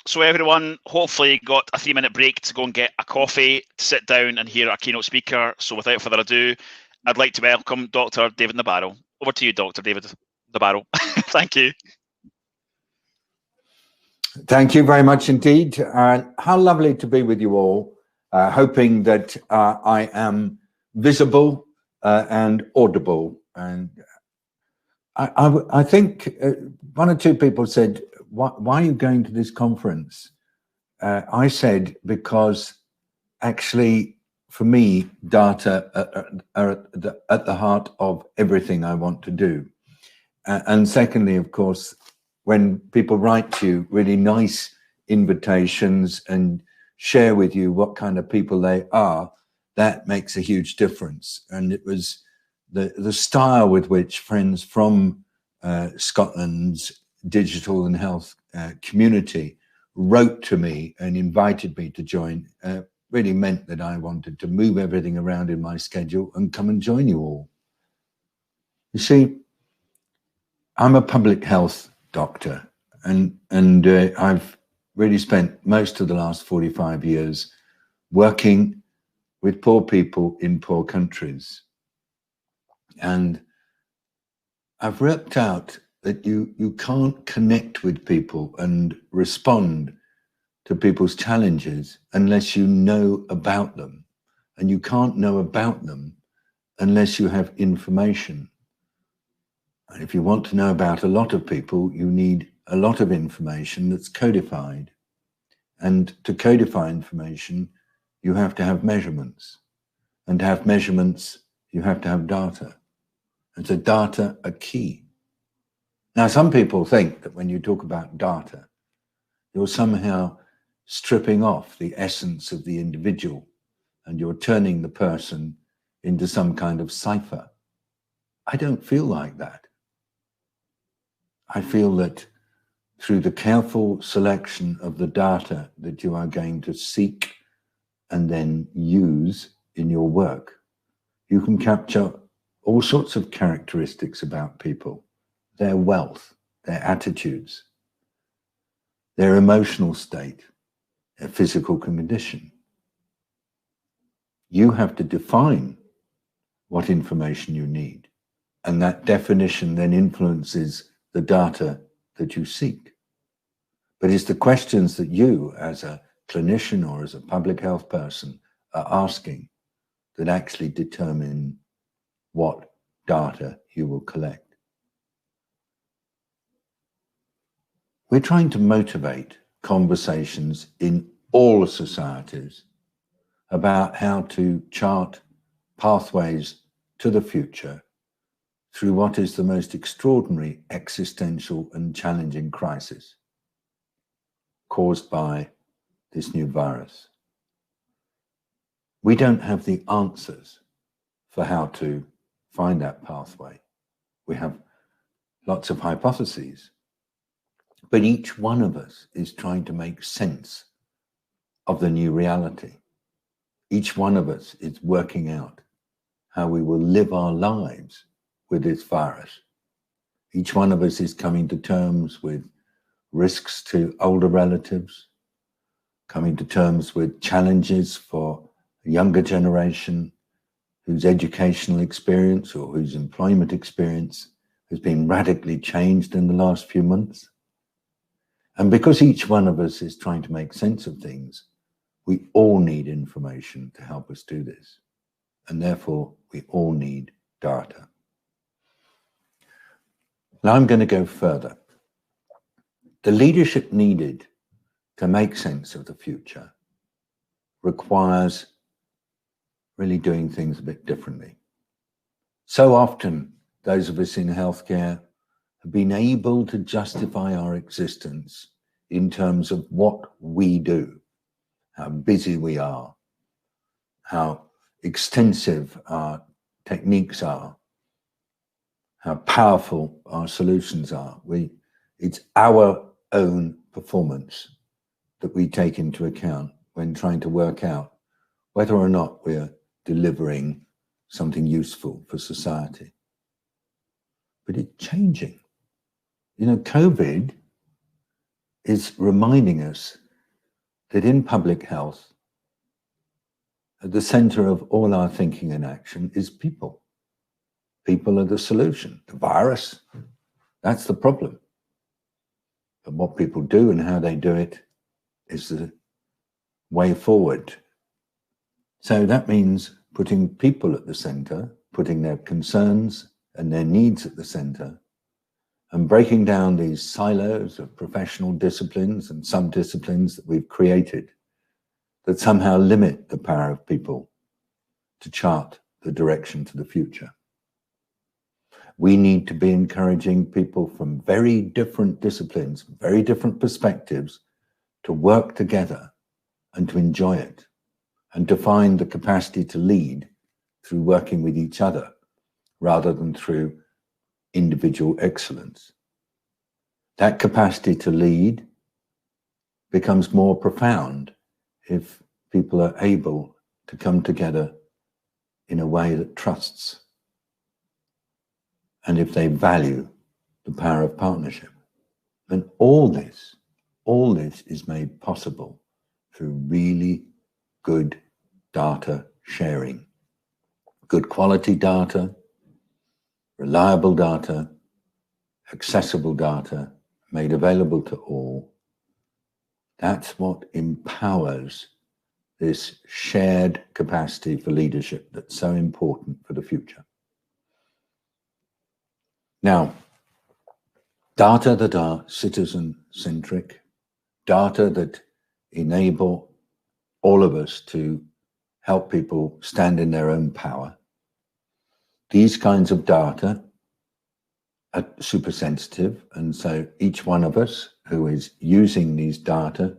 So everyone hopefully got a 3-minute break to go and get a coffee, to sit down and hear our keynote speaker. So without further ado, I'd like to welcome Dr. David Nabarro. Over to you, Dr. David Nabarro. Thank you. Thank you very much indeed. How lovely to be with you all, hoping that I am visible and audible. And I think one or two people said, why are you going to this conference? I said, because actually, for me, data are at the heart of everything I want to do. And secondly, of course, when people write to you really nice invitations and share with you what kind of people they are, that makes a huge difference. And it was the style with which friends from Scotland's digital and health community wrote to me and invited me to join really meant that I wanted to move everything around in my schedule and come and join you all. You see, I'm a public health doctor, and I've really spent most of the last 45 years working with poor people in poor countries. And I've worked out that you can't connect with people and respond to people's challenges unless you know about them. And you can't know about them unless you have information. And if you want to know about a lot of people, you need a lot of information that's codified. And to codify information, you have to have measurements. And to have measurements, you have to have data. And so data are key. Now, some people think that when you talk about data, you're somehow stripping off the essence of the individual and you're turning the person into some kind of cipher. I don't feel like that. I feel that through the careful selection of the data that you are going to seek and then use in your work, you can capture all sorts of characteristics about people, their wealth, their attitudes, their emotional state, their physical condition. You have to define what information you need, and that definition then influences the data that you seek. But it's the questions that you, as a clinician or as a public health person, are asking that actually determine what data you will collect. We're trying to motivate conversations in all societies about how to chart pathways to the future through what is the most extraordinary existential and challenging crisis caused by this new virus. We don't have the answers for how to find that pathway. We have lots of hypotheses, but each one of us is trying to make sense of the new reality. Each one of us is working out how we will live our lives with this virus. Each one of us is coming to terms with risks to older relatives, coming to terms with challenges for a younger generation whose educational experience or whose employment experience has been radically changed in the last few months. And because each one of us is trying to make sense of things, we all need information to help us do this. And therefore, we all need data. Now I'm going to go further. The leadership needed to make sense of the future requires really doing things a bit differently. So often, those of us in healthcare have been able to justify our existence in terms of what we do, how busy we are, how extensive our techniques are, how powerful our solutions are. It's our own performance that we take into account when trying to work out whether or not we're delivering something useful for society. But it's changing. You know, COVID is reminding us that in public health, at the center of all our thinking and action is people. People are the solution. The virus, that's the problem. But what people do and how they do it is the way forward. So that means putting people at the center, putting their concerns and their needs at the center, and breaking down these silos of professional disciplines and sub-disciplines that we've created that somehow limit the power of people to chart the direction to the future. We need to be encouraging people from very different disciplines, very different perspectives, to work together and to enjoy it, and to find the capacity to lead through working with each other rather than through individual excellence. That capacity to lead becomes more profound if people are able to come together in a way that trusts, and if they value the power of partnership. And all this is made possible through really good data sharing. Good quality data, reliable data, accessible data, made available to all. That's what empowers this shared capacity for leadership that's so important for the future. Now, data that are citizen-centric, data that enable all of us to help people stand in their own power. These kinds of data are super sensitive, and so each one of us who is using these data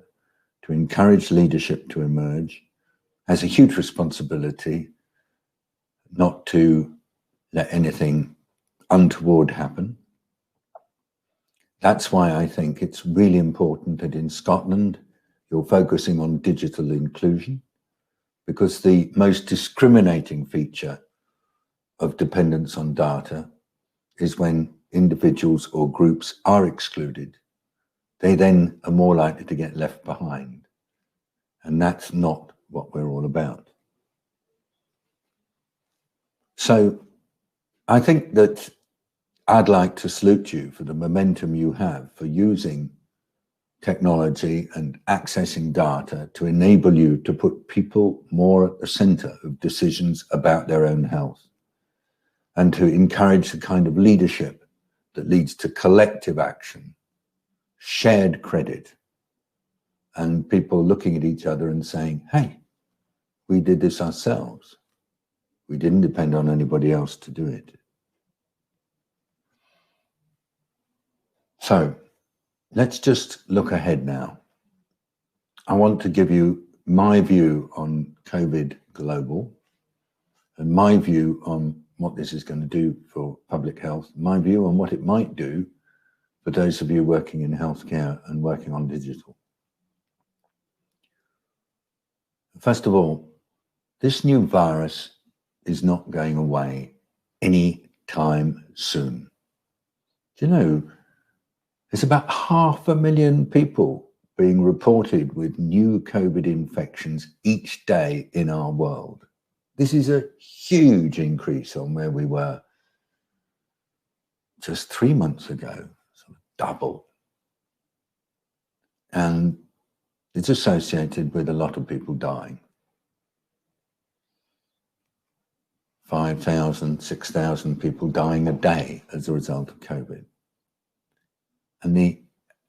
to encourage leadership to emerge has a huge responsibility not to let anything untoward happen. That's why I think it's really important that in Scotland you're focusing on digital inclusion, because the most discriminating feature of dependence on data is when individuals or groups are excluded. They then are more likely to get left behind. And that's not what we're all about. So I think that I'd like to salute you for the momentum you have for using technology and accessing data to enable you to put people more at the center of decisions about their own health, and to encourage the kind of leadership that leads to collective action, shared credit, and people looking at each other and saying, hey, we did this ourselves. We didn't depend on anybody else to do it. So let's just look ahead now. I want to give you my view on COVID global, and my view on what this is going to do for public health, my view on what it might do for those of you working in healthcare and working on digital. First of all, this new virus is not going away any time soon. Do you know, there's about 500,000 people being reported with new COVID infections each day in our world. This is a huge increase on where we were just 3 months ago, sort of double. And it's associated with a lot of people dying. 5,000, 6,000 people dying a day as a result of COVID. And the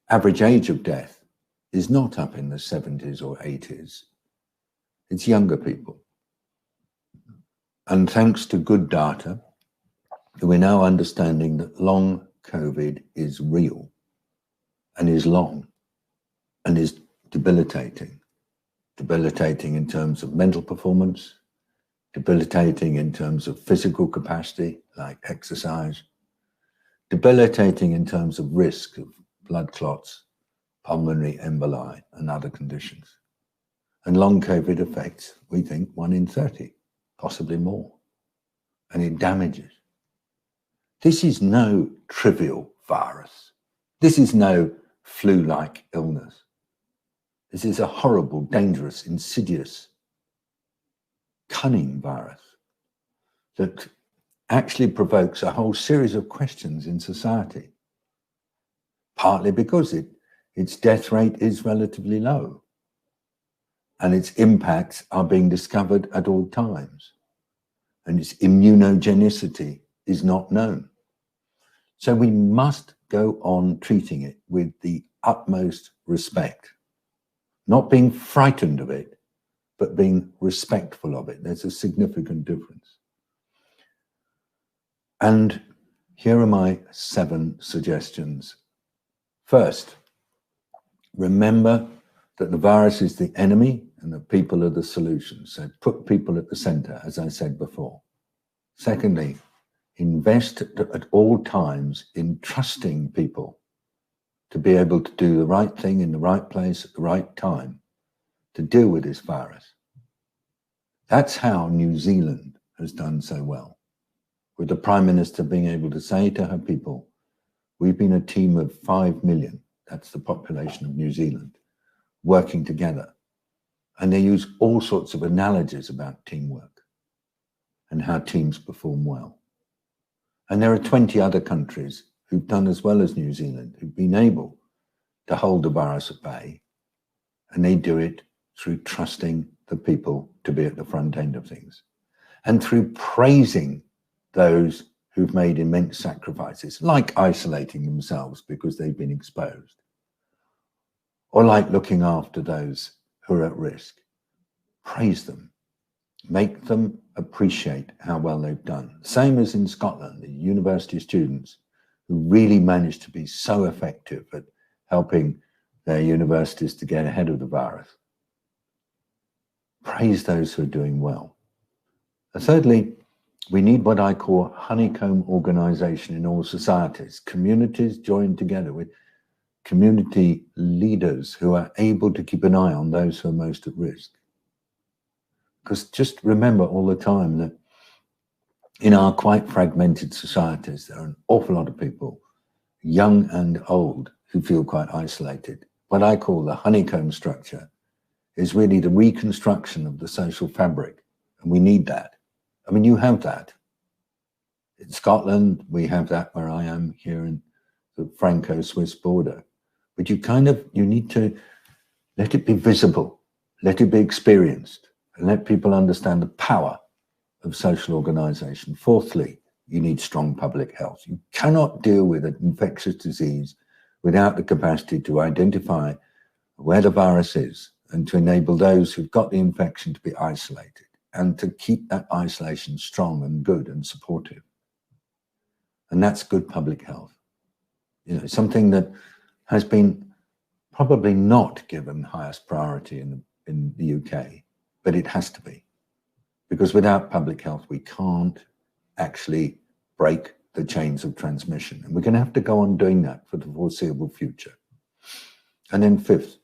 average age of death is not up in the 70s or 80s. It's younger people. And thanks to good data, we're now understanding that long COVID is real and is long and is debilitating. Debilitating in terms of mental performance, debilitating in terms of physical capacity, like exercise, debilitating in terms of risk of blood clots, pulmonary emboli, and other conditions. And long COVID affects, we think, 1 in 30, possibly more. And it damages. This is no trivial virus. This is no flu-like illness. This is a horrible, dangerous, insidious, cunning virus that actually provokes a whole series of questions in society, partly because its death rate is relatively low and its impacts are being discovered at all times, and its immunogenicity is not known. So we must go on treating it with the utmost respect, not being frightened of it, but being respectful of it. There's a significant difference. And here are my 7 suggestions. First, remember that the virus is the enemy and that people are the solution. So put people at the center, as I said before. Secondly, invest at all times in trusting people to be able to do the right thing in the right place at the right time to deal with this virus. That's how New Zealand has done so well, with the Prime Minister being able to say to her people, we've been a team of 5 million, that's the population of New Zealand, working together. And they use all sorts of analogies about teamwork and how teams perform well. And there are 20 other countries who've done as well as New Zealand, who've been able to hold the virus at bay, and they do it through trusting the people to be at the front end of things, and through praising those who've made immense sacrifices, like isolating themselves because they've been exposed, or like looking after those who are at risk. Praise them, make them appreciate how well they've done. Same as in Scotland, the university students who really managed to be so effective at helping their universities to get ahead of the virus. Praise those who are doing well. And thirdly, we need what I call honeycomb organization in all societies. Communities joined together with community leaders who are able to keep an eye on those who are most at risk. Because just remember all the time that in our quite fragmented societies, there are an awful lot of people, young and old, who feel quite isolated. What I call the honeycomb structure is really the reconstruction of the social fabric. And we need that. I mean, you have that. In Scotland, we have that where I am here in the Franco-Swiss border. But you need to let it be visible, let it be experienced, and let people understand the power of social organization. Fourthly, you need strong public health. You cannot deal with an infectious disease without the capacity to identify where the virus is and to enable those who've got the infection to be isolated and to keep that isolation strong and good and supportive. And that's good public health. You know, something that has been probably not given highest priority in the UK, but it has to be. Because without public health, we can't actually break the chains of transmission. And we're going to have to go on doing that for the foreseeable future. And then fifth,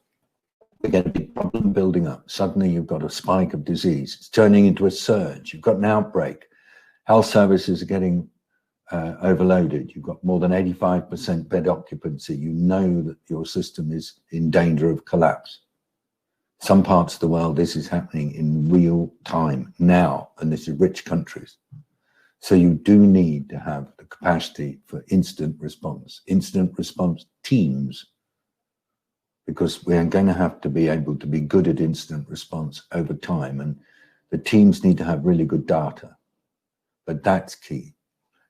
we get a big problem building up. Suddenly you've got a spike of disease. It's turning into a surge. You've got an outbreak. Health services are getting overloaded. You've got more than 85% bed occupancy. You know that your system is in danger of collapse. Some parts of the world, this is happening in real time now, and this is rich countries. So you do need to have the capacity for instant response teams, because we are going to have to be able to be good at instant response over time, and the teams need to have really good data, but that's key.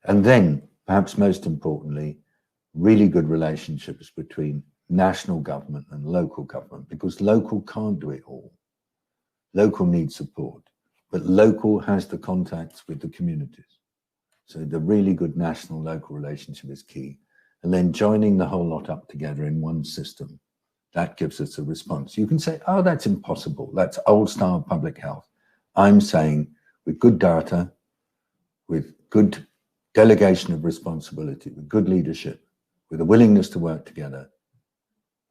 And then, perhaps most importantly, really good relationships between national government and local government, because local can't do it all. Local needs support, but local has the contacts with the communities. So the really good national-local relationship is key. And then joining the whole lot up together in one system, that gives us a response. You can say, oh, that's impossible. That's old-style public health. I'm saying with good data, with good delegation of responsibility, with good leadership, with a willingness to work together,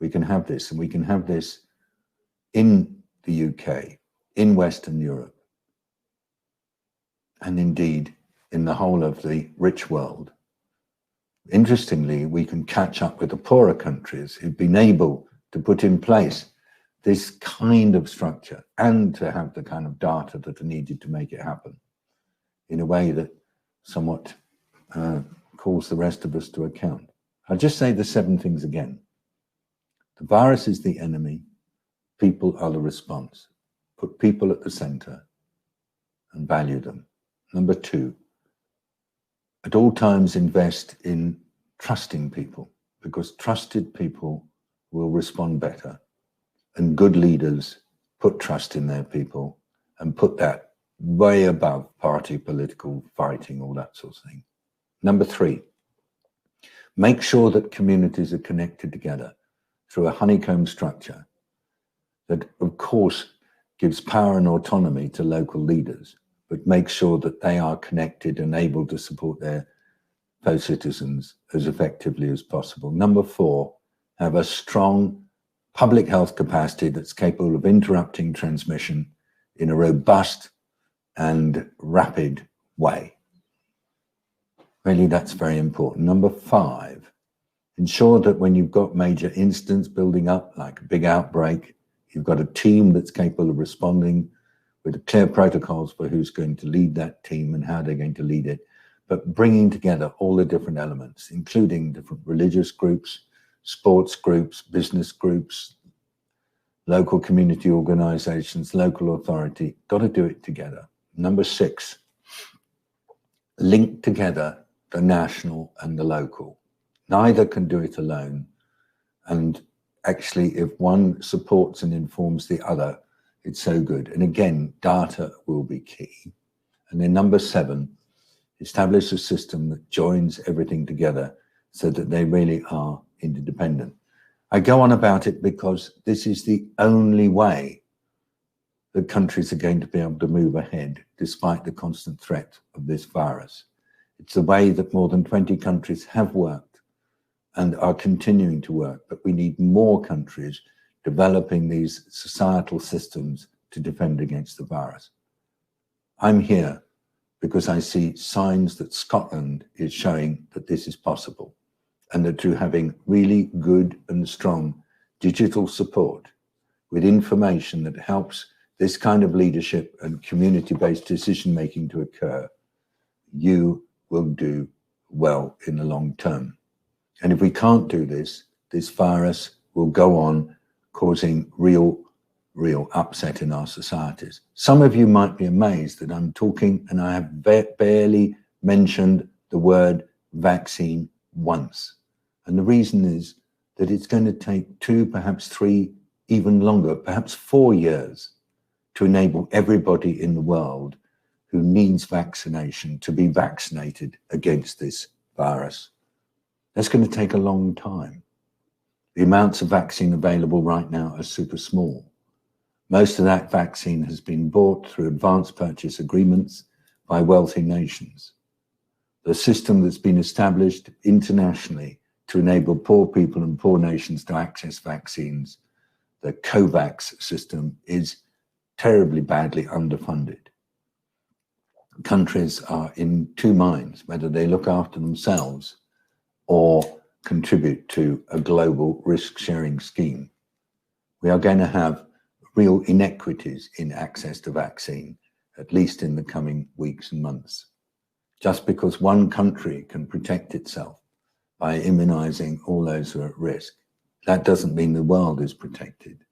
we can have this, and we can have this in the UK, in Western Europe, and indeed in the whole of the rich world, Interestingly, we can catch up with the poorer countries who've been able to put in place this kind of structure and to have the kind of data that are needed to make it happen in a way that somewhat calls the rest of us to account. I'll just say the 7 things again. The virus is the enemy. People are the response. Put people at the center and value them. Number 2, at all times invest in trusting people, because trusted people will respond better, and good leaders put trust in their people and put that way above party, political fighting, all that sort of thing. Number 3, make sure that communities are connected together through a honeycomb structure that, of course, gives power and autonomy to local leaders, but make sure that they are connected and able to support their fellow citizens as effectively as possible. Number 4, have a strong public health capacity that's capable of interrupting transmission in a robust and rapid way. Really, that's very important. Number 5, ensure that when you've got major incidents building up, like a big outbreak, you've got a team that's capable of responding with clear protocols for who's going to lead that team and how they're going to lead it, but bringing together all the different elements, including different religious groups, sports groups, business groups, local community organizations, local authority. Got to do it together. Number 6, link together the national and the local. Neither can do it alone. And actually, if one supports and informs the other, it's so good. And again, data will be key. And then number 7, establish a system that joins everything together so that they really are interdependent. I go on about it because this is the only way that countries are going to be able to move ahead despite the constant threat of this virus. It's the way that more than 20 countries have worked and are continuing to work, but we need more countries developing these societal systems to defend against the virus. I'm here because I see signs that Scotland is showing that this is possible, and that through having really good and strong digital support with information that helps this kind of leadership and community-based decision-making to occur, you will do well in the long term. And if we can't do this, this virus will go on causing real upset in our societies. Some of you might be amazed that I'm talking and I have barely mentioned the word vaccine once. And the reason is that it's going to take 2, perhaps 3, even longer, perhaps 4 years to enable everybody in the world who needs vaccination to be vaccinated against this virus. That's going to take a long time. The amounts of vaccine available right now are super small. Most of that vaccine has been bought through advance purchase agreements by wealthy nations. The system that's been established internationally to enable poor people and poor nations to access vaccines, the COVAX system, is terribly badly underfunded. Countries are in 2 minds whether they look after themselves or contribute to a global risk-sharing scheme. We are going to have real inequities in access to vaccine, at least in the coming weeks and months. Just because one country can protect itself by immunizing all those who are at risk, that doesn't mean the world is protected.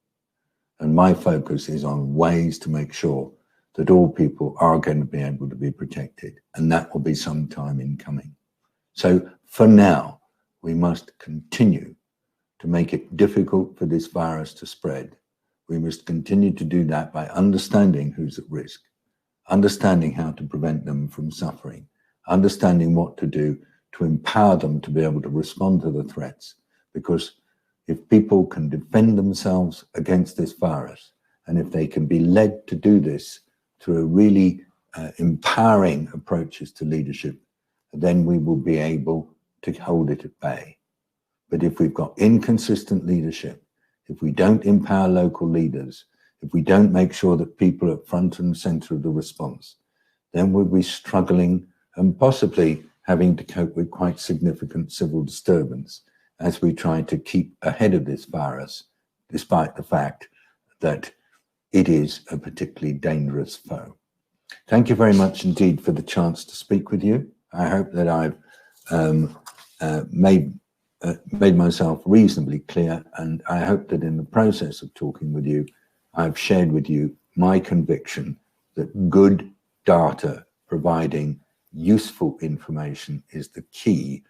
And my focus is on ways to make sure that all people are going to be able to be protected, and that will be some time in coming. So for now, we must continue to make it difficult for this virus to spread. We must continue to do that by understanding who's at risk, understanding how to prevent them from suffering, understanding what to do to empower them to be able to respond to the threats. Because if people can defend themselves against this virus, and if they can be led to do this through really empowering approaches to leadership, then we will be able to hold it at bay. But if we've got inconsistent leadership, if we don't empower local leaders, if we don't make sure that people are front and center of the response, then we'll be struggling and possibly having to cope with quite significant civil disturbance as we try to keep ahead of this virus, despite the fact that it is a particularly dangerous foe. Thank you very much indeed for the chance to speak with you. I hope that I've made myself reasonably clear, and I hope that in the process of talking with you, I've shared with you my conviction that good data providing useful information is the key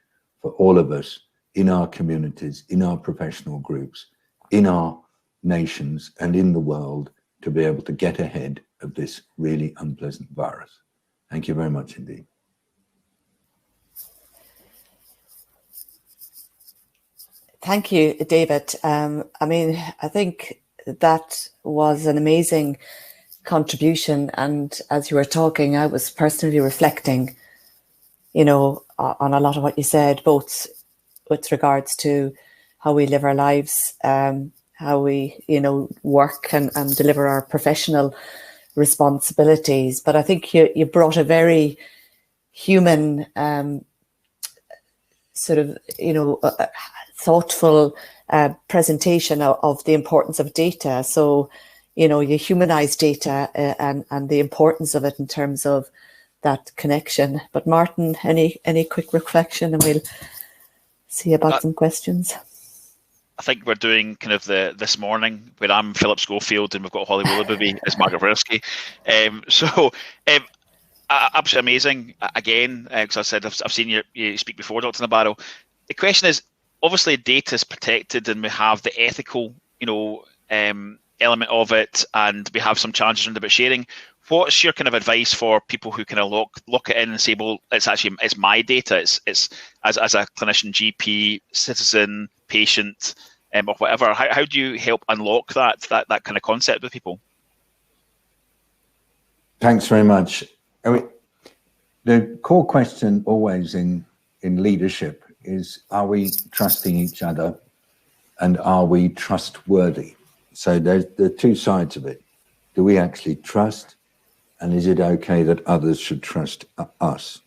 for all of us in our communities, in our professional groups, in our nations, and in the world to be able to get ahead of this really unpleasant virus. Thank you very much indeed. Thank you, David. I mean, I think that was an amazing contribution. And as you were talking, I was personally reflecting, you know, on a lot of what you said, both with regards to how we live our lives, how we, you know, work and deliver our professional responsibilities. But I think you brought a very human sort of, you know, thoughtful presentation of the importance of data. So, you know, you humanize data and the importance of it in terms of that connection. But Martin, any quick reflection, and we'll see about some questions. I think we're doing kind of this morning where I'm Philip Schofield and we've got Holly Willoughby as Margaret Versky. Absolutely amazing. Again, because I said I've seen you speak before, Dr. Nabarro. The question is, obviously data is protected and we have the ethical, you know, element of it, and we have some challenges around about sharing. What's your kind of advice for people who kind of look it in and say, well, it's my data. It's as a clinician, GP, citizen, patient, or whatever. How do you help unlock that kind of concept with people? Thanks very much. I mean, the core question always in leadership is, are we trusting each other and are we trustworthy? So there's the two sides of it. Do we actually trust, and is it okay that others should trust us?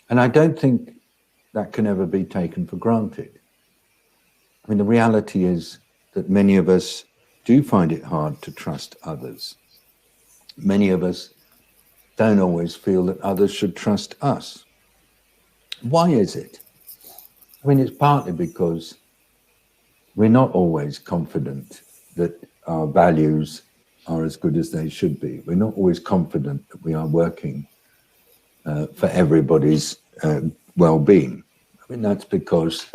And I don't think that can ever be taken for granted. I mean, the reality is that many of us do find it hard to trust others. Many of us don't always feel that others should trust us. Why is it? I mean, it's partly because we're not always confident that our values are as good as they should be. We're not always confident that we are working for everybody's well-being. I mean, that's because,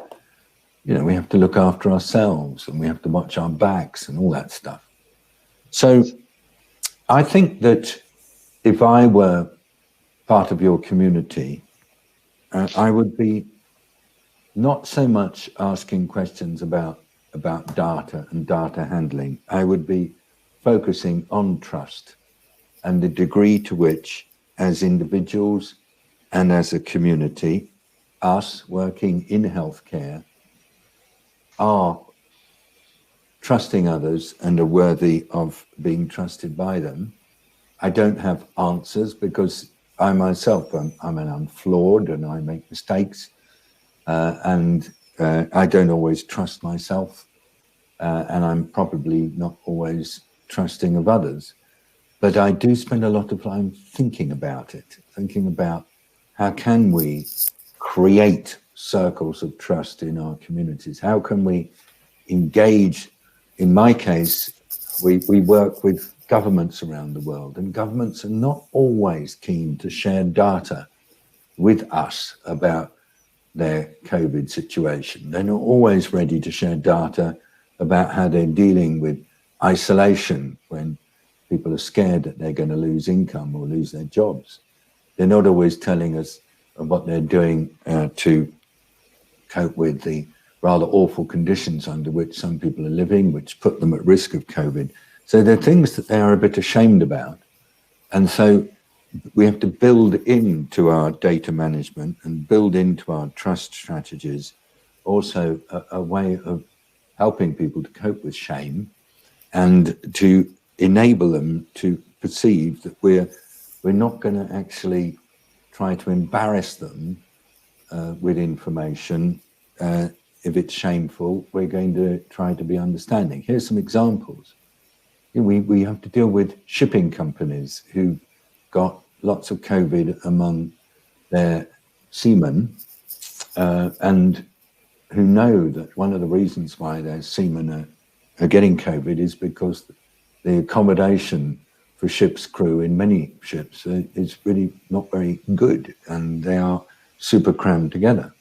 you know, we have to look after ourselves and we have to watch our backs and all that stuff. So I think that if I were part of your community, I would be not so much asking questions about data and data handling. I would be focusing on trust and the degree to which, as individuals and as a community, us working in healthcare are trusting others and are worthy of being trusted by them. I don't have answers because I myself, I'm flawed and I make mistakes. And I don't always trust myself, and I'm probably not always trusting of others. But I do spend a lot of time thinking about it, thinking about how can we create circles of trust in our communities? How can we engage? In my case, we work with governments around the world, and governments are not always keen to share data with us about their COVID situation. They're not always ready to share data about how they're dealing with isolation when people are scared that they're going to lose income or lose their jobs. They're not always telling us what they're doing to cope with the rather awful conditions under which some people are living, which put them at risk of COVID. So there are things that they are a bit ashamed about. And so we have to build into our data management and build into our trust strategies also a way of helping people to cope with shame and to enable them to perceive that we're not going to actually try to embarrass them with information. If it's shameful, we're going to try to be understanding. Here's some examples. We have to deal with shipping companies who got lots of COVID among their seamen, and who know that one of the reasons why their seamen are getting COVID is because the accommodation for ship's crew in many ships is really not very good, and they are super crammed together.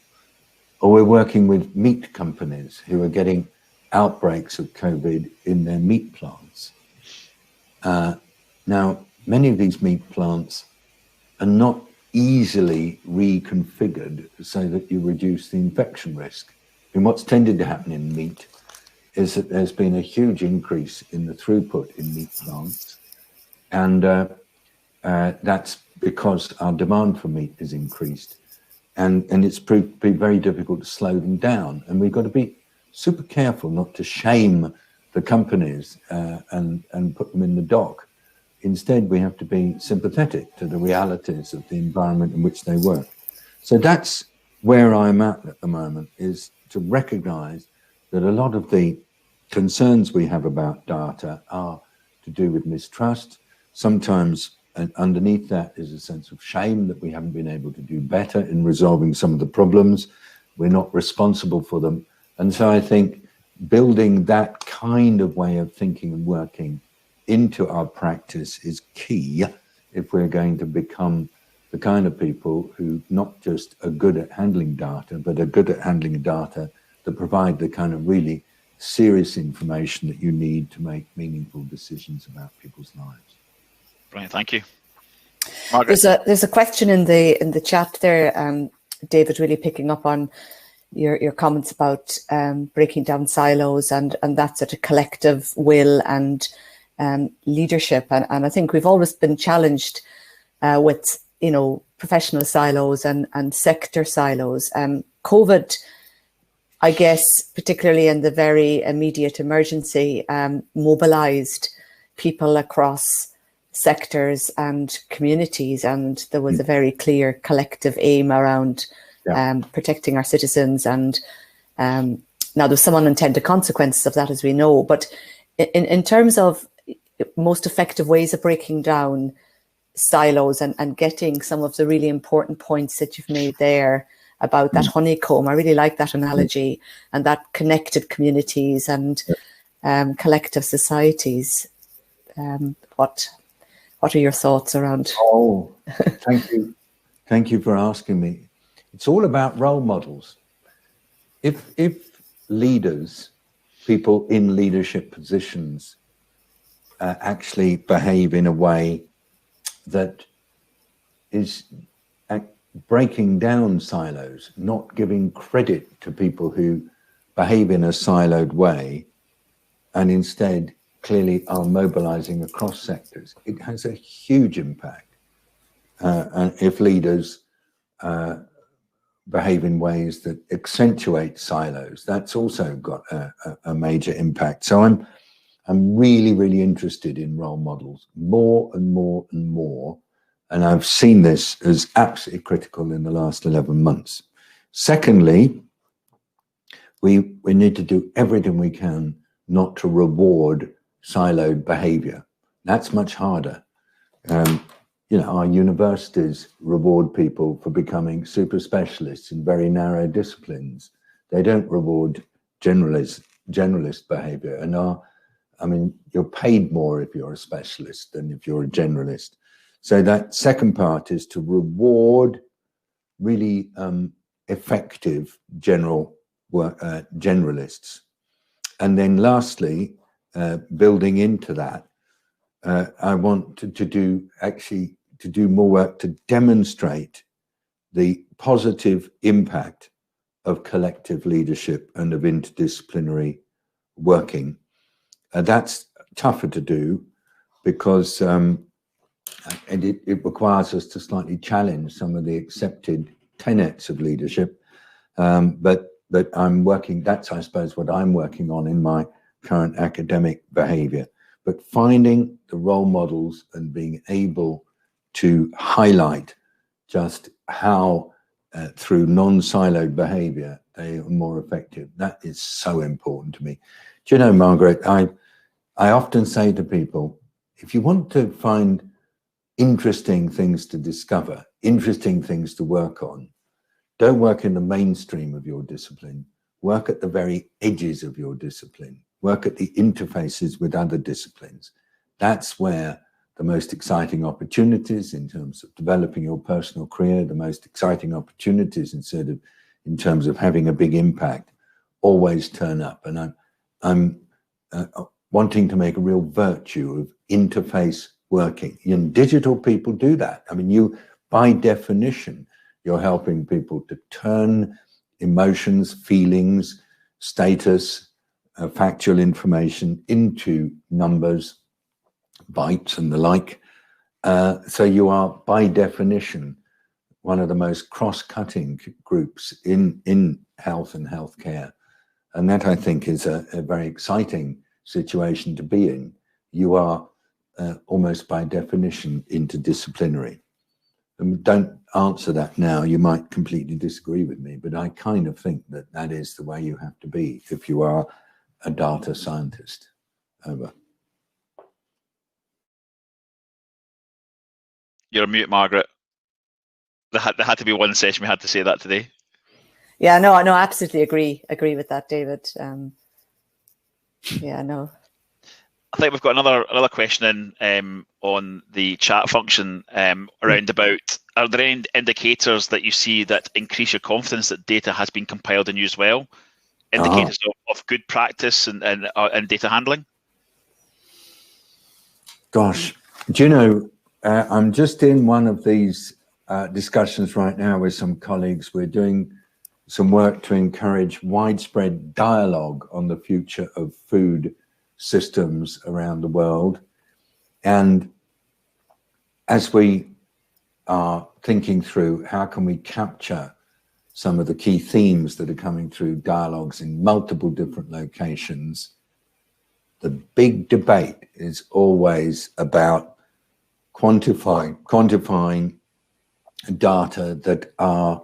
Or we're working with meat companies who are getting outbreaks of COVID in their meat plants. Now, many of these meat plants are not easily reconfigured so that you reduce the infection risk. And what's tended to happen in meat is that there's been a huge increase in the throughput in meat plants. And that's because our demand for meat is increased. And it's proved to be very difficult to slow them down. And we've got to be super careful not to shame the companies and put them in the dock. Instead, we have to be sympathetic to the realities of the environment in which they work. So that's where I'm at the moment, is to recognize that a lot of the concerns we have about data are to do with mistrust. Sometimes underneath that is a sense of shame that we haven't been able to do better in resolving some of the problems. We're not responsible for them. And so I think building that kind of way of thinking and working into our practice is key if we're going to become the kind of people who not just are good at handling data, but are good at handling data that provide the kind of really serious information that you need to make meaningful decisions about people's lives. Brilliant, thank you. Margaret. There's a question in the chat there, David, really picking up on your comments about breaking down silos and that sort of collective will and leadership. And I think we've always been challenged with, professional silos and sector silos. COVID, I guess, particularly in the very immediate emergency, mobilized people across sectors and communities, and there was a very clear collective aim around protecting our citizens. And now there's some unintended consequences of that, as we know. But in terms of most effective ways of breaking down silos and getting some of the really important points that you've made there about that honeycomb, I really like that analogy, and that connected communities and collective societies. What are your thoughts around? Oh, thank you. Thank you for asking me. It's all about role models. If leaders, people in leadership positions, actually behave in a way that is breaking down silos, not giving credit to people who behave in a siloed way, and instead clearly are mobilizing across sectors, it has a huge impact. And if leaders behave in ways that accentuate silos, that's also got a major impact. So I'm really, really interested in role models more and more and more. And I've seen this as absolutely critical in the last 11 months. Secondly, we need to do everything we can not to reward siloed behavior. That's much harder. Our universities reward people for becoming super specialists in very narrow disciplines. They don't reward generalist behavior. And you're paid more if you're a specialist than if you're a generalist. So that second part is to reward really effective generalists. And then lastly, building into that, I want to do more work to demonstrate the positive impact of collective leadership and of interdisciplinary working. That's tougher to do because it requires us to slightly challenge some of the accepted tenets of leadership. But I'm working, that's I suppose what I'm working on in my current academic behavior. But finding the role models and being able to highlight just how through non-siloed behavior, they are more effective. That is so important to me. Do you know, Margaret, I often say to people, if you want to find interesting things to discover, interesting things to work on, don't work in the mainstream of your discipline. Work at the very edges of your discipline. Work at the interfaces with other disciplines. That's where the most exciting opportunities in terms of developing your personal career, the most exciting opportunities in terms of having a big impact, always turn up. And I'm wanting to make a real virtue of interface working. And digital people do that. I mean, you, by definition, you're helping people to turn emotions, feelings, status, factual information into numbers, bytes and the like. So you are, by definition, one of the most cross-cutting groups in health and healthcare. And that, I think, is a very exciting situation to be in. You are almost by definition interdisciplinary. And don't answer that now. You might completely disagree with me, but I kind of think that that is the way you have to be if you are a data scientist. Over. You're on mute, Margaret. There had to be one session we had to say that today. Yeah, no, I absolutely agree with that, David. Yeah, no. I think we've got another question in on the chat function around about, are there any indicators that you see that increase your confidence that data has been compiled and used well? Indicators of good practice and data handling? Gosh, do you know, I'm just in one of these discussions right now with some colleagues. We're doing some work to encourage widespread dialogue on the future of food systems around the world. And as we are thinking through how can we capture some of the key themes that are coming through dialogues in multiple different locations, the big debate is always about quantifying data that are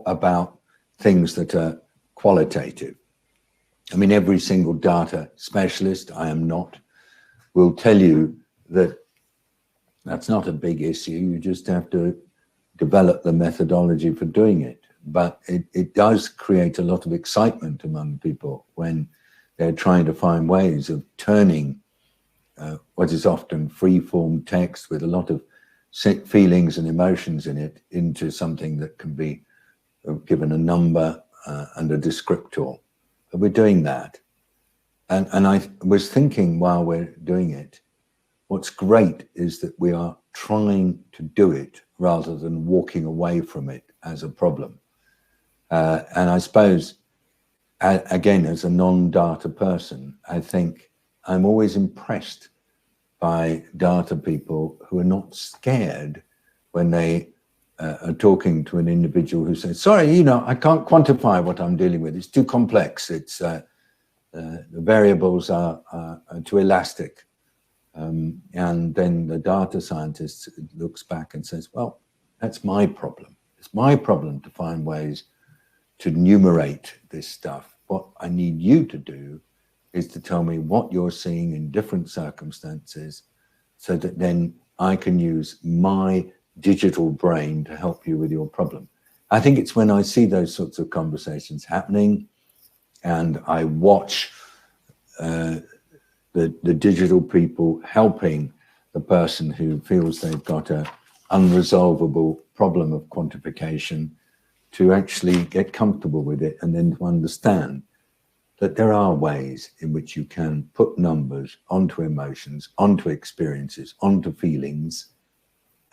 about things that are qualitative. I mean, every single data specialist, I am not, will tell you that that's not a big issue. You just have to develop the methodology for doing it. But it does create a lot of excitement among people when they're trying to find ways of turning what is often free-form text with a lot of feelings and emotions in it into something that can be given a number and a descriptor. But we're doing that. And I was thinking while we're doing it, what's great is that we are trying to do it rather than walking away from it as a problem. And I suppose, again, as a non-data person, I think I'm always impressed by data people who are not scared when they are talking to an individual who says, sorry, you know, I can't quantify what I'm dealing with. It's too complex. It's the variables are too elastic. And then the data scientist looks back and says, well, that's my problem. It's my problem to find ways to numerate this stuff. What I need you to do is to tell me what you're seeing in different circumstances so that then I can use my digital brain to help you with your problem. I think it's when I see those sorts of conversations happening and I watch the digital people helping the person who feels they've got an unresolvable problem of quantification to actually get comfortable with it and then to understand that there are ways in which you can put numbers onto emotions, onto experiences, onto feelings,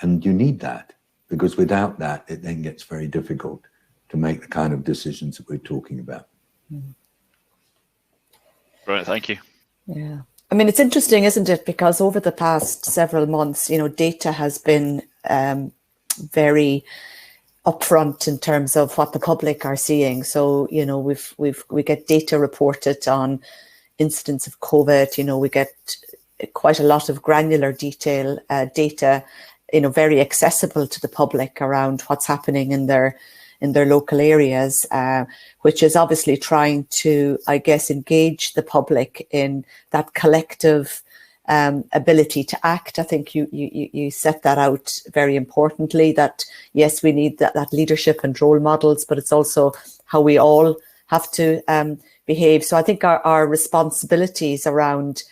and you need that, because without that, it then gets very difficult to make the kind of decisions that we're talking about. Right, thank you. Yeah. I mean, it's interesting, isn't it? Because over the past several months, you know, data has been very upfront in terms of what the public are seeing. So, you know, we get data reported on incidents of COVID. You know, we get quite a lot of granular data, you know, very accessible to the public around what's happening in their in their local areas, which is obviously trying to, I guess, engage the public in that collective ability to act. I think you set that out very importantly, that yes, we need that leadership and role models, but it's also how we all have to behave. So I think our responsibilities around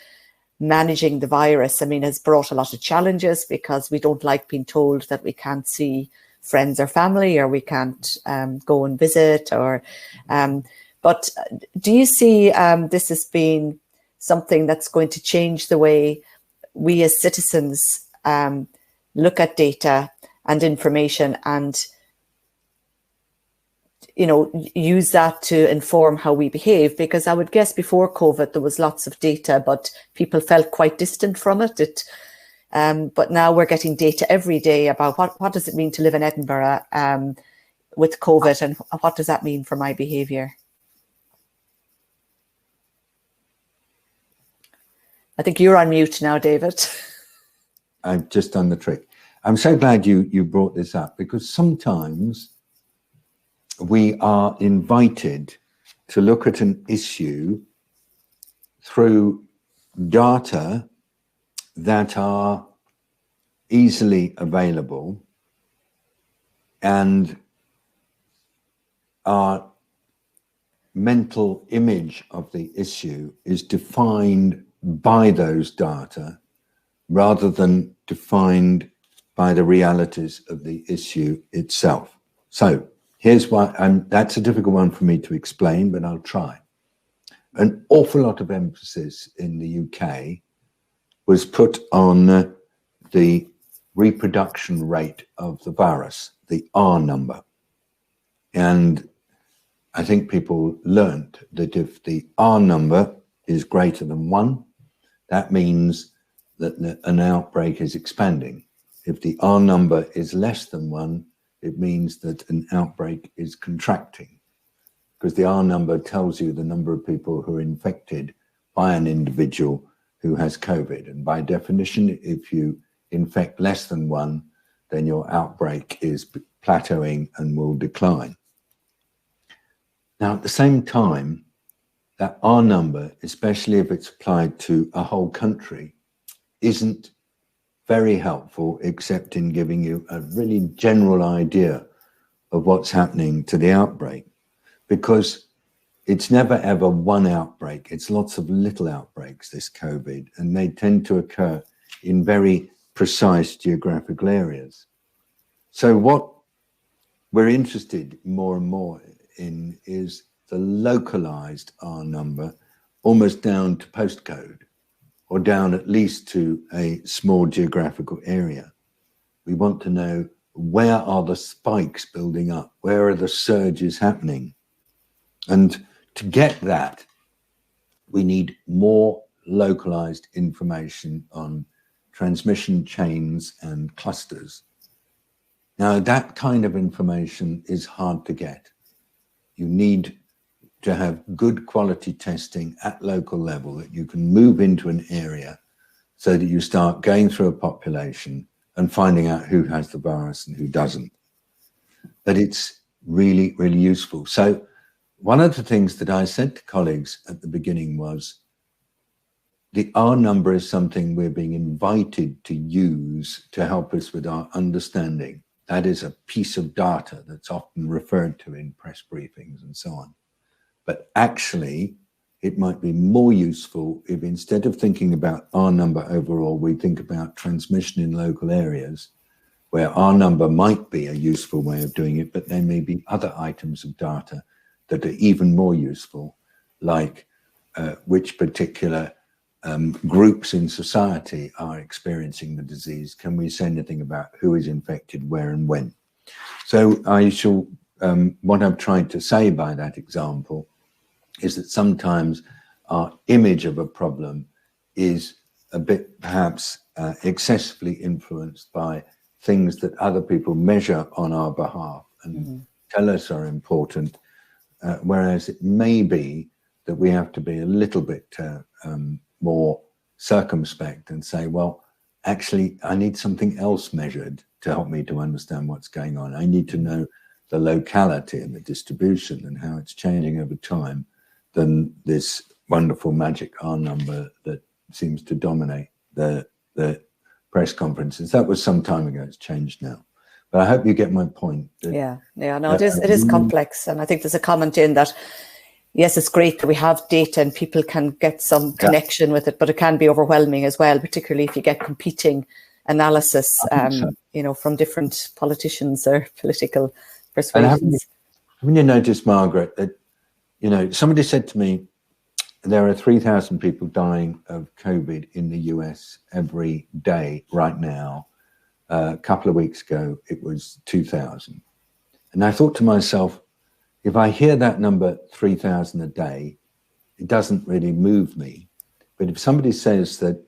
managing the virus, I mean, has brought a lot of challenges, because we don't like being told that we can't see friends or family, or we can't go and visit, or but do you see this as being something that's going to change the way we as citizens look at data and information, and use that to inform how we behave? Because I would guess before COVID there was lots of data, but people felt quite distant from it. But now we're getting data every day about what does it mean to live in Edinburgh with COVID, and what does that mean for my behaviour? I think you're on mute now, David. I've just done the trick. I'm so glad you brought this up, because sometimes we are invited to look at an issue through data that are easily available, and our mental image of the issue is defined by those data rather than defined by the realities of the issue itself. So here's why, and that's a difficult one for me to explain, but I'll try. An awful lot of emphasis in the UK was put on the reproduction rate of the virus, the R number. And I think people learned that if the R number is greater than 1, that means that an outbreak is expanding. If the R number is less than 1, it means that an outbreak is contracting, because the R number tells you the number of people who are infected by an individual who has COVID. And by definition, if you infect less than 1, then your outbreak is plateauing and will decline. Now, at the same time, that R number, especially if it's applied to a whole country, isn't very helpful, except in giving you a really general idea of what's happening to the outbreak, because it's never ever one outbreak. It's lots of little outbreaks, this COVID, and they tend to occur in very precise geographical areas. So what we're interested more and more in is the localized R number, almost down to postcode, or down at least to a small geographical area. We want to know, where are the spikes building up? Where are the surges happening? And to get that, we need more localized information on transmission chains and clusters. Now, that kind of information is hard to get. You need to have good quality testing at local level, that you can move into an area so that you start going through a population and finding out who has the virus and who doesn't. But it's really, really useful. So one of the things that I said to colleagues at the beginning was, the R number is something we're being invited to use to help us with our understanding. That is a piece of data that's often referred to in press briefings and so on. But actually, it might be more useful if, instead of thinking about R number overall, we think about transmission in local areas, where R number might be a useful way of doing it, but there may be other items of data that are even more useful, like which particular groups in society are experiencing the disease. Can we say anything about who is infected, where and when? So I shall, what I'm trying to say by that example is that sometimes our image of a problem is a bit perhaps excessively influenced by things that other people measure on our behalf and tell us are important, whereas it may be that we have to be a little bit more circumspect and say, well, actually, I need something else measured to help me to understand what's going on. I need to know the locality and the distribution and how it's changing over time than this wonderful magic R number that seems to dominate the press conferences. That was some time ago. It's changed now. But I hope you get my point. No, it is complex. And I think there's a comment in that, yes, it's great that we have data and people can get some connection with it, but it can be overwhelming as well, particularly if you get competing analysis, from different politicians or political persuasions. Haven't you noticed, Margaret, that, somebody said to me, there are 3,000 people dying of COVID in the US every day right now. A couple of weeks ago, it was 2,000. And I thought to myself, if I hear that number 3,000 a day, it doesn't really move me. But if somebody says that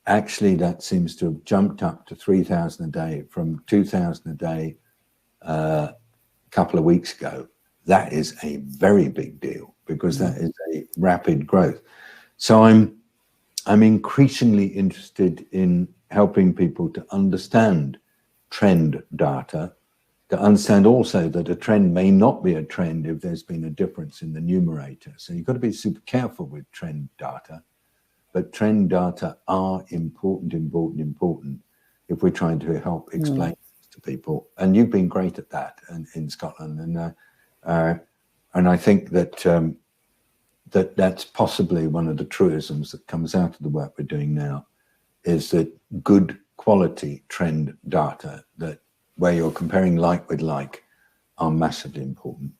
actually that seems to have jumped up to 3,000 a day from 2,000 a day a couple of weeks ago, that is a very big deal, because that is a rapid growth. So I'm increasingly interested in helping people to understand trend data, to understand also that a trend may not be a trend if there's been a difference in the numerator. So you've got to be super careful with trend data, but trend data are important if we're trying to help explain this to people. And you've been great at that in Scotland. And I think that that's possibly one of the truisms that comes out of the work we're doing now, is that good quality trend data, that where you're comparing like with like, are massively important.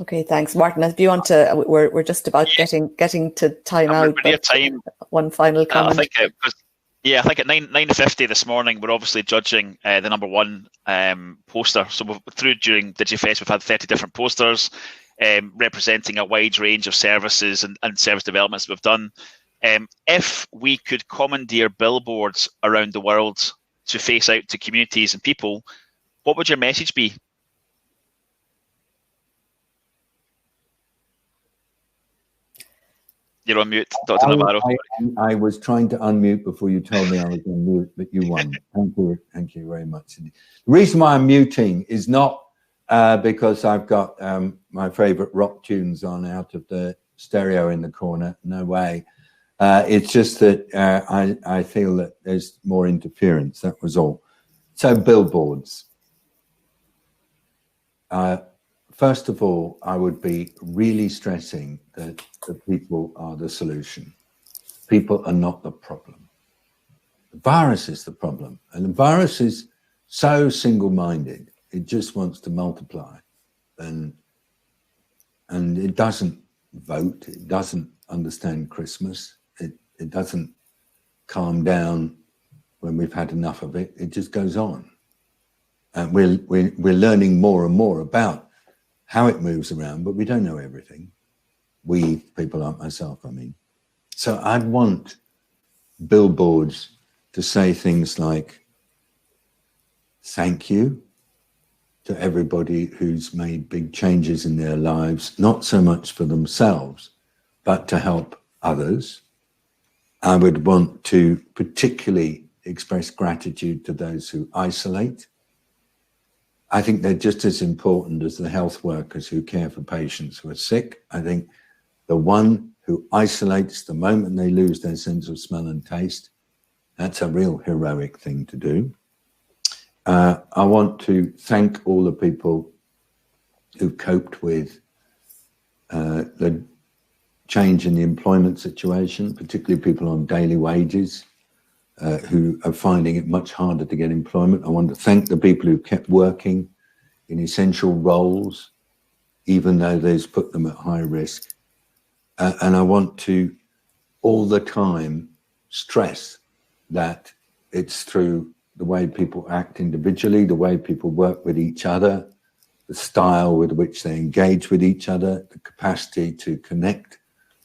Okay, thanks, Martin. If you want to, we're just about getting to time out. Time. One final comment. I think at 9:50 this morning, we're obviously judging the number one poster. So during DigiFest, we've had 30 different posters representing a wide range of services and service developments we've done. If we could commandeer billboards around the world to face out to communities and people, what would your message be? You're on mute, Dr. Nabarro. I was trying to unmute before you told me I was on mute, but you won. Thank you very much. The reason why I'm muting is not because I've got my favorite rock tunes on out of the stereo in the corner. No way. It's just that I feel that there's more interference. That was all. So billboards. First of all, I would be really stressing that the people are the solution. People are not the problem. The virus is the problem. And the virus is so single-minded. It just wants to multiply. And it doesn't vote. It doesn't understand Christmas. It doesn't calm down when we've had enough of it. It just goes on. And we're learning more and more about how it moves around, but we don't know everything. We, people like myself, I mean. So I'd want billboards to say things like, thank you to everybody who's made big changes in their lives, not so much for themselves, but to help others. I would want to particularly express gratitude to those who isolate. I think they're just as important as the health workers who care for patients who are sick. I think the one who isolates the moment they lose their sense of smell and taste, that's a real heroic thing to do. I want to thank all the people who coped with the change in the employment situation, particularly people on daily wages who are finding it much harder to get employment. I want to thank the people who kept working in essential roles, even though those put them at high risk. And I want to all the time stress that it's through the way people act individually, the way people work with each other, the style with which they engage with each other, the capacity to connect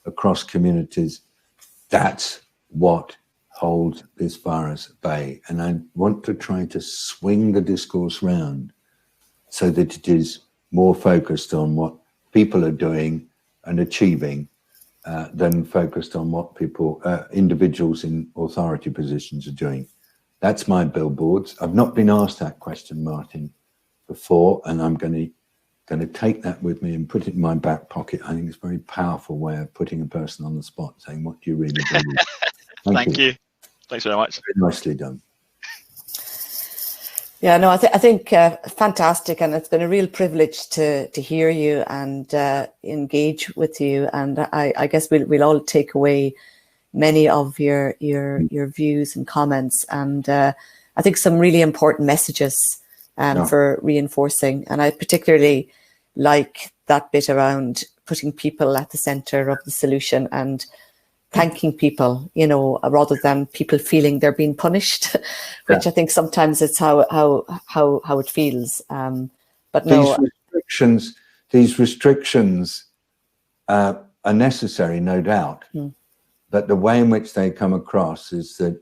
across communities. That's what holds this virus at bay. And I want to try to swing the discourse round so that it is more focused on what people are doing and achieving than focused on what people, individuals in authority positions are doing. That's my billboards. I've not been asked that question, Martin, before, and I'm going to take that with me and put it in my back pocket. I think it's a very powerful way of putting a person on the spot, saying, what do you really believe? Thank you. Thanks very much. Very nicely done. Yeah, no, I think fantastic, and it's been a real privilege to hear you and engage with you. And I guess we'll all take away many of your views and comments, and I think some really important messages for reinforcing. And I particularly like that bit around putting people at the center of the solution and thanking people, you know, rather than people feeling they're being punished, which I think sometimes it's how it feels. But no, these restrictions are necessary, no doubt. But the way in which they come across is that,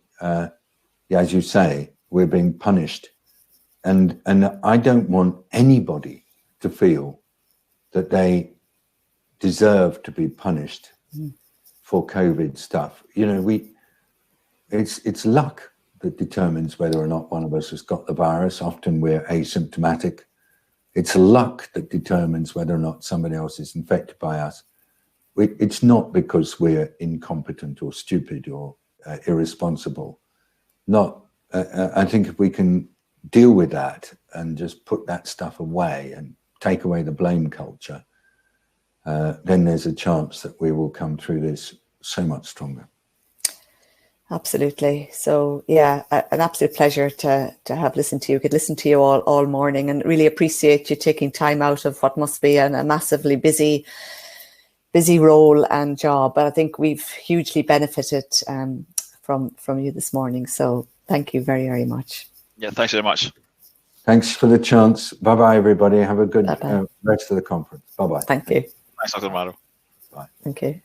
as you say, we're being punished, and I don't want anybody to feel that they deserve to be punished for COVID stuff. You know, it's luck that determines whether or not one of us has got the virus. Often we're asymptomatic. It's luck that determines whether or not somebody else is infected by us. It's not because we're incompetent or stupid or irresponsible. I think if we can deal with that and just put that stuff away and take away the blame culture, then there's a chance that we will come through this so much stronger. Absolutely. So yeah, an absolute pleasure to have listened to you. Could listen to you all morning, and really appreciate you taking time out of what must be a massively busy role and job. But I think we've hugely benefited from you this morning. So thank you very, very much. Yeah, thanks very much. Thanks for the chance. Bye-bye, everybody. Have a good rest of the conference. Bye-bye. Thank you. Thanks, Dr. Nabarro. Bye. Thank you.